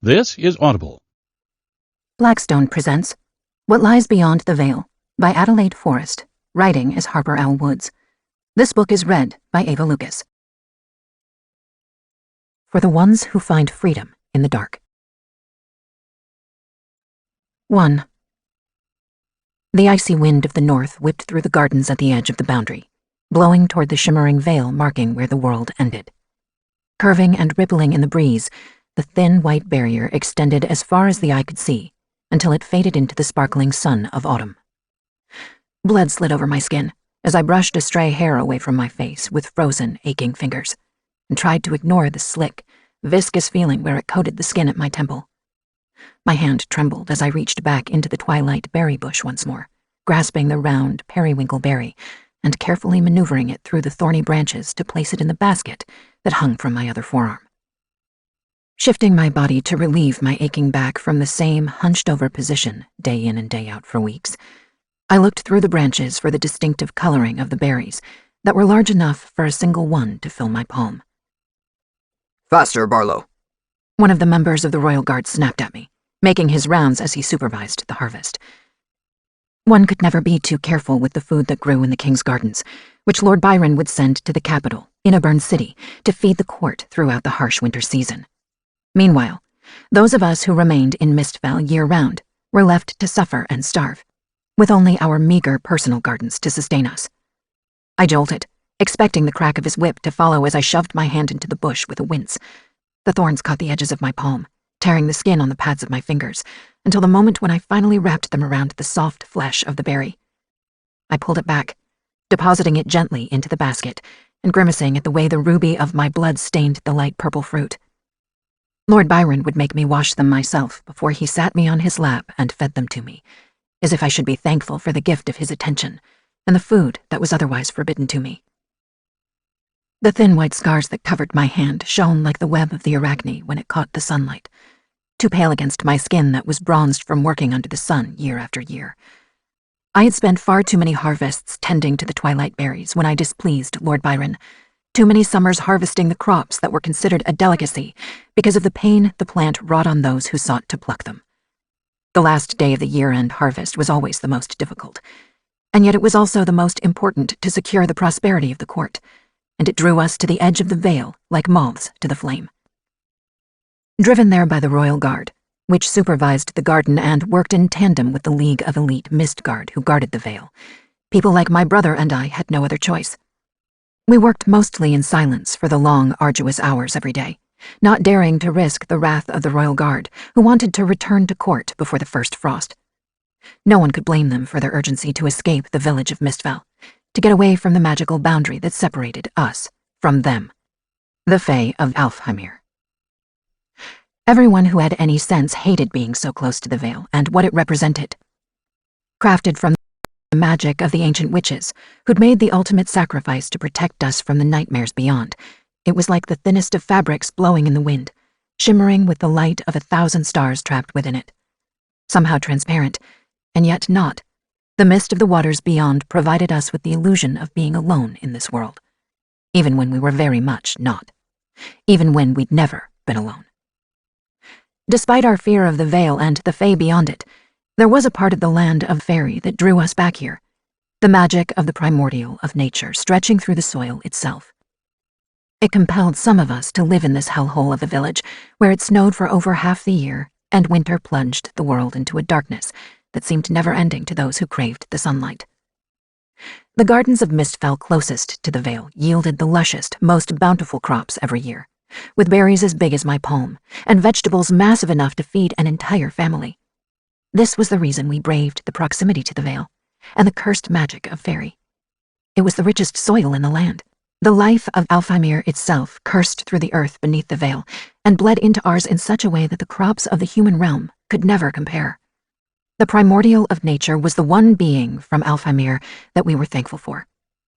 This is Audible. Blackstone presents What Lies Beyond the Veil by Adelaide Forrest. Writing is Harper L. Woods. This book is read by Ava Lucas. For the Ones Who Find Freedom in the Dark. 1. The icy wind of the north whipped through the gardens at the edge of the boundary, blowing toward the shimmering veil marking where the world ended. Curving and rippling in the breeze, the thin white barrier extended as far as the eye could see, until it faded into the sparkling sun of autumn. Blood slid over my skin as I brushed a stray hair away from my face with frozen, aching fingers, and tried to ignore the slick, viscous feeling where it coated the skin at my temple. My hand trembled as I reached back into the twilight berry bush once more, grasping the round, periwinkle berry and carefully maneuvering it through the thorny branches to place it in the basket that hung from my other forearm. Shifting my body to relieve my aching back from the same hunched-over position day in and day out for weeks, I looked through the branches for the distinctive coloring of the berries that were large enough for a single one to fill my palm. "Faster, Barlow," one of the members of the Royal Guard snapped at me, making his rounds as he supervised the harvest. One could never be too careful with the food that grew in the King's Gardens, which Lord Byron would send to the capital, Innerburn City, to feed the court throughout the harsh winter season. Meanwhile, those of us who remained in Mistvale year-round were left to suffer and starve, with only our meager personal gardens to sustain us. I jolted, expecting the crack of his whip to follow as I shoved my hand into the bush with a wince. The thorns caught the edges of my palm, tearing the skin on the pads of my fingers, until the moment when I finally wrapped them around the soft flesh of the berry. I pulled it back, depositing it gently into the basket, and grimacing at the way the ruby of my blood stained the light purple fruit. Lord Byron would make me wash them myself before he sat me on his lap and fed them to me, as if I should be thankful for the gift of his attention and the food that was otherwise forbidden to me. The thin white scars that covered my hand shone like the web of the arachne when it caught the sunlight, too pale against my skin that was bronzed from working under the sun year after year. I had spent far too many harvests tending to the twilight berries when I displeased Lord Byron, too many summers harvesting the crops that were considered a delicacy because of the pain the plant wrought on those who sought to pluck them. The last day of the year-end harvest was always the most difficult, and yet it was also the most important to secure the prosperity of the court, and it drew us to the edge of the veil like moths to the flame. Driven there by the Royal Guard, which supervised the garden and worked in tandem with the League of Elite Mist Guard who guarded the veil, people like my brother and I had no other choice. We worked mostly in silence for the long, arduous hours every day, not daring to risk the wrath of the Royal Guard, who wanted to return to court before the first frost. No one could blame them for their urgency to escape the village of Mistvale, to get away from the magical boundary that separated us from them, the Fae of Alfheimir. Everyone who had any sense hated being so close to the veil and what it represented. Crafted from the magic of the ancient witches, who'd made the ultimate sacrifice to protect us from the nightmares beyond, it was like the thinnest of fabrics blowing in the wind, shimmering with the light of 1,000 stars trapped within it. Somehow transparent, and yet not, the mist of the waters beyond provided us with the illusion of being alone in this world, even when we were very much not, even when we'd never been alone. Despite our fear of the veil and the Fae beyond it, there was a part of the land of fairy that drew us back here, the magic of the primordial of nature stretching through the soil itself. It compelled some of us to live in this hellhole of a village where it snowed for over half the year and winter plunged the world into a darkness that seemed never-ending to those who craved the sunlight. The gardens of Mistvale closest to the veil yielded the lushest, most bountiful crops every year, with berries as big as my palm and vegetables massive enough to feed an entire family. This was the reason we braved the proximity to the veil and the cursed magic of fairy. It was the richest soil in the land. The life of Alfheimir itself cursed through the earth beneath the veil and bled into ours in such a way that the crops of the human realm could never compare. The primordial of nature was the one being from Alfheimir that we were thankful for,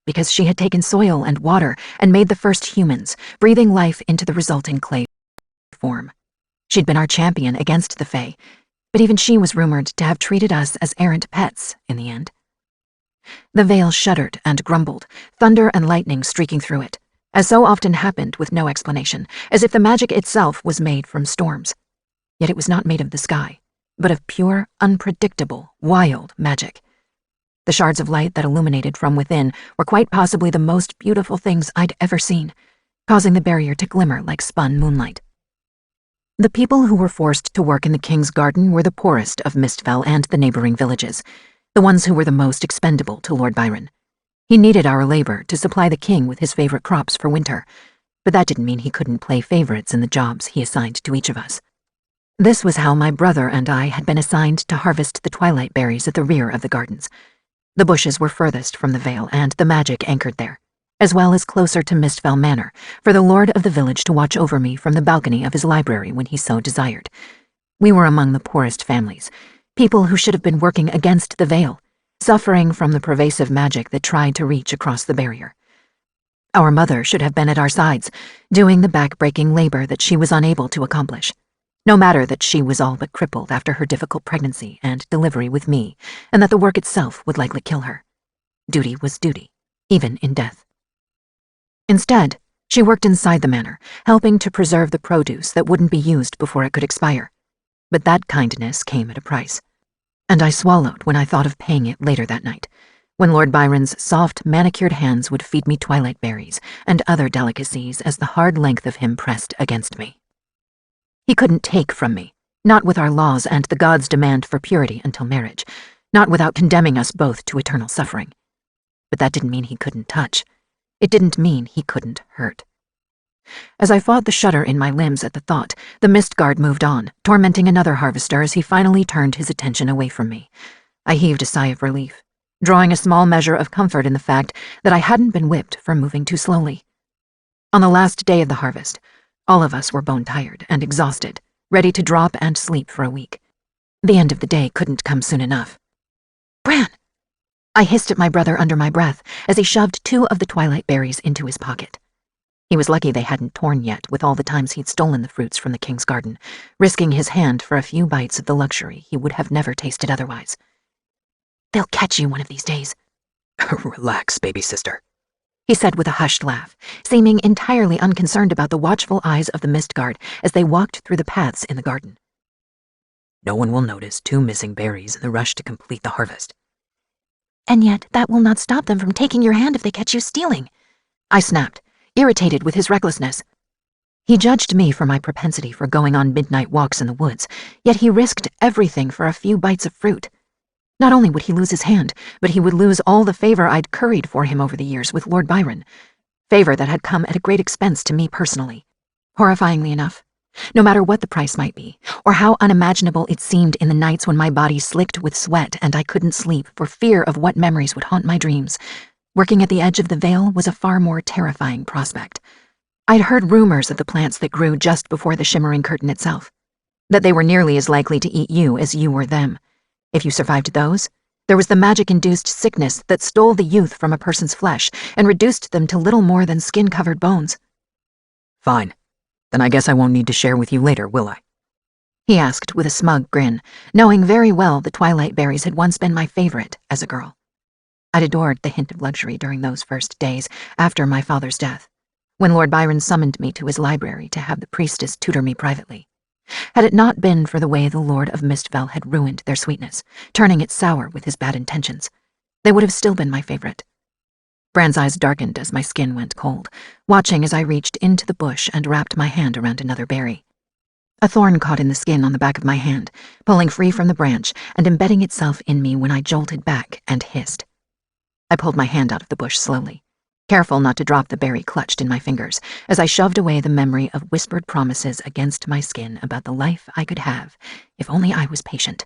because she had taken soil and water and made the first humans, breathing life into the resulting clay form. She'd been our champion against the Fae, but even she was rumored to have treated us as errant pets in the end. The veil shuddered and grumbled, thunder and lightning streaking through it, as so often happened with no explanation, as if the magic itself was made from storms. Yet it was not made of the sky, but of pure, unpredictable, wild magic. The shards of light that illuminated from within were quite possibly the most beautiful things I'd ever seen, causing the barrier to glimmer like spun moonlight. The people who were forced to work in the king's garden were the poorest of Mistfell and the neighboring villages, the ones who were the most expendable to Lord Byron. He needed our labor to supply the king with his favorite crops for winter, but that didn't mean he couldn't play favorites in the jobs he assigned to each of us. This was how my brother and I had been assigned to harvest the twilight berries at the rear of the gardens. The bushes were furthest from the vale and the magic anchored there, as well as closer to Mistfell Manor, for the lord of the village to watch over me from the balcony of his library when he so desired. We were among the poorest families, people who should have been working against the veil, suffering from the pervasive magic that tried to reach across the barrier. Our mother should have been at our sides, doing the back-breaking labor that she was unable to accomplish, no matter that she was all but crippled after her difficult pregnancy and delivery with me, and that the work itself would likely kill her. Duty was duty, even in death. Instead, she worked inside the manor, helping to preserve the produce that wouldn't be used before it could expire. But that kindness came at a price, and I swallowed when I thought of paying it later that night, when Lord Byron's soft, manicured hands would feed me twilight berries and other delicacies as the hard length of him pressed against me. He couldn't take from me, not with our laws and the gods' demand for purity until marriage, not without condemning us both to eternal suffering. But that didn't mean he couldn't touch. It didn't mean he couldn't hurt. As I fought the shudder in my limbs at the thought, the mist guard moved on, tormenting another harvester as he finally turned his attention away from me. I heaved a sigh of relief, drawing a small measure of comfort in the fact that I hadn't been whipped for moving too slowly. On the last day of the harvest, all of us were bone-tired and exhausted, ready to drop and sleep for a week. The end of the day couldn't come soon enough. "Bran!" I hissed at my brother under my breath as he shoved 2 of the twilight berries into his pocket. He was lucky they hadn't torn yet with all the times he'd stolen the fruits from the king's garden, risking his hand for a few bites of the luxury he would have never tasted otherwise. "They'll catch you one of these days." Relax, baby sister, he said with a hushed laugh, seeming entirely unconcerned about the watchful eyes of the mist guard as they walked through the paths in the garden. No one will notice 2 missing berries in the rush to complete the harvest. "And yet that will not stop them from taking your hand if they catch you stealing," I snapped, irritated with his recklessness. He judged me for my propensity for going on midnight walks in the woods, yet he risked everything for a few bites of fruit. Not only would he lose his hand, but he would lose all the favor I'd curried for him over the years with Lord Byron, favor that had come at a great expense to me personally. Horrifyingly enough, no matter what the price might be, or how unimaginable it seemed in the nights when my body slicked with sweat and I couldn't sleep for fear of what memories would haunt my dreams, working at the edge of the veil was a far more terrifying prospect. I'd heard rumors of the plants that grew just before the shimmering curtain itself, that they were nearly as likely to eat you as you were them. If you survived those, there was the magic-induced sickness that stole the youth from a person's flesh and reduced them to little more than skin-covered bones. Fine. Then I guess I won't need to share with you later, will I? He asked with a smug grin, knowing very well the twilight berries had once been my favorite as a girl. I'd adored the hint of luxury during those first days after my father's death, when Lord Byron summoned me to his library to have the priestess tutor me privately. Had it not been for the way the Lord of Mistfell had ruined their sweetness, turning it sour with his bad intentions, they would have still been my favorite. Bran's eyes darkened as my skin went cold, watching as I reached into the bush and wrapped my hand around another berry. A thorn caught in the skin on the back of my hand, pulling free from the branch and embedding itself in me when I jolted back and hissed. I pulled my hand out of the bush slowly, careful not to drop the berry clutched in my fingers, as I shoved away the memory of whispered promises against my skin about the life I could have, if only I was patient.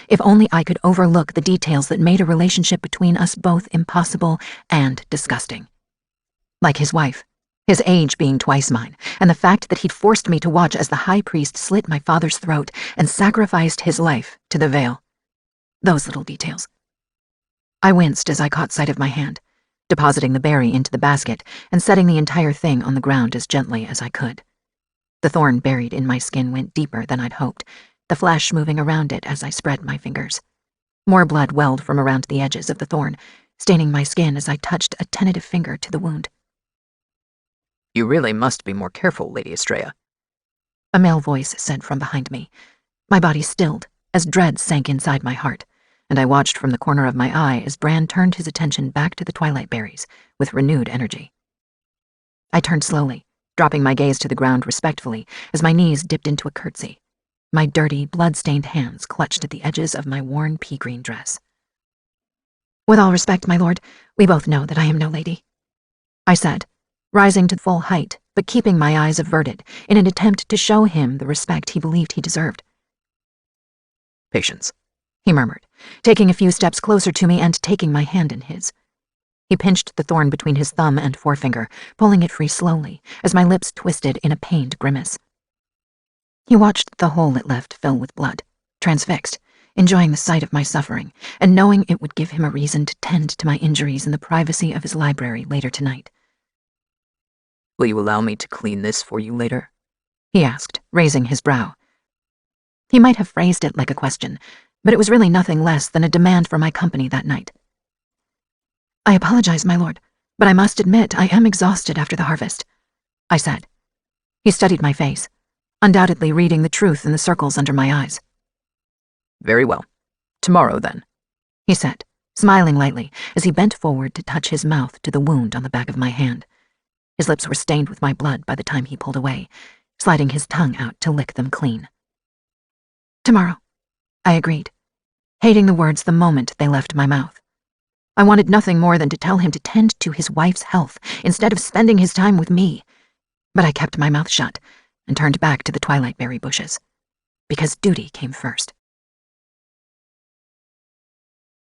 If only I could overlook the details that made a relationship between us both impossible and disgusting. Like his wife, his age being twice mine, and the fact that he'd forced me to watch as the high priest slit my father's throat and sacrificed his life to the veil. Those little details. I winced as I caught sight of my hand, depositing the berry into the basket and setting the entire thing on the ground as gently as I could. The thorn buried in my skin went deeper than I'd hoped, the flesh moving around it as I spread my fingers. More blood welled from around the edges of the thorn, staining my skin as I touched a tentative finger to the wound. You really must be more careful, Lady Estrella, a male voice said from behind me, My body stilled as dread sank inside my heart, and I watched from the corner of my eye as Bran turned his attention back to the twilight berries with renewed energy. I turned slowly, dropping my gaze to the ground respectfully as my knees dipped into a curtsy. My dirty, blood-stained hands clutched at the edges of my worn pea-green dress. "With all respect, my lord, we both know that I am no lady," I said, rising to full height, but keeping my eyes averted in an attempt to show him the respect he believed he deserved. "Patience," he murmured, taking a few steps closer to me and taking my hand in his. He pinched the thorn between his thumb and forefinger, pulling it free slowly, as my lips twisted in a pained grimace. He watched the hole it left fill with blood, transfixed, enjoying the sight of my suffering, and knowing it would give him a reason to tend to my injuries in the privacy of his library later tonight. "Will you allow me to clean this for you later?" he asked, raising his brow. He might have phrased it like a question, but it was really nothing less than a demand for my company that night. "I apologize, my lord, but I must admit I am exhausted after the harvest," I said. He studied my face, undoubtedly reading the truth in the circles under my eyes. "Very well. Tomorrow, then," he said, smiling lightly as he bent forward to touch his mouth to the wound on the back of my hand. His lips were stained with my blood by the time he pulled away, sliding his tongue out to lick them clean. "Tomorrow," I agreed, hating the words the moment they left my mouth. I wanted nothing more than to tell him to tend to his wife's health instead of spending his time with me, but I kept my mouth shut and turned back to the twilight berry bushes, because duty came first.